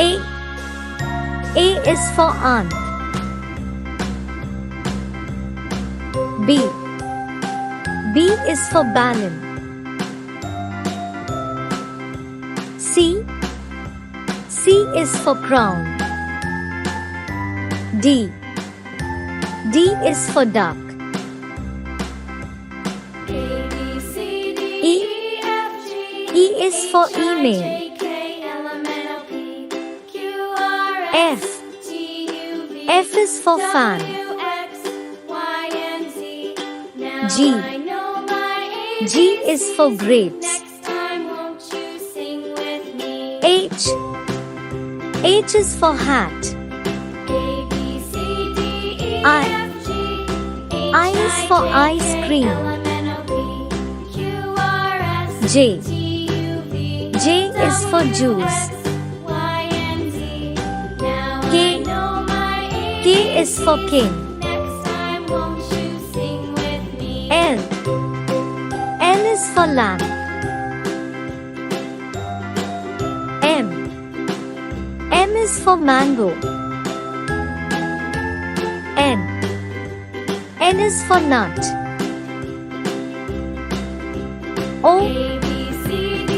A. A is for aunt. B. B is for balloon. C. C is for crown. D. D is for duck. E. E is for email. F. F is for fan. G. G is for grapes. H. H is for hat. I is for ice cream. J. J is for juice. K. K is for king. L. L is for lamp. M. M is for mango. N. N is for nut. O.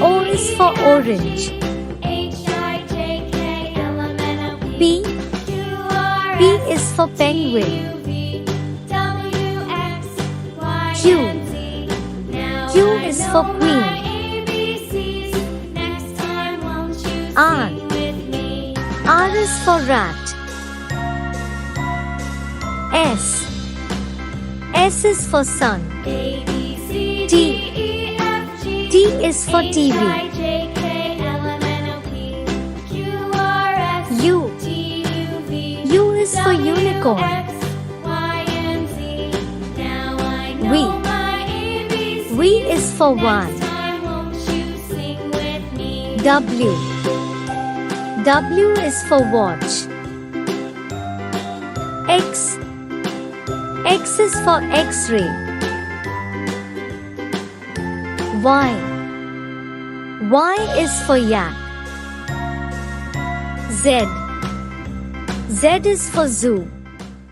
O is for orange. P. P is for penguin. Q. Q is for queen. R. R is for rat. S. S is for sun. T. T is for TV. U. U is for unicorn. V. V is for one. W. W is for watch. X. X is for X-ray. Y. Y is for yak. Z. Z is for zoo.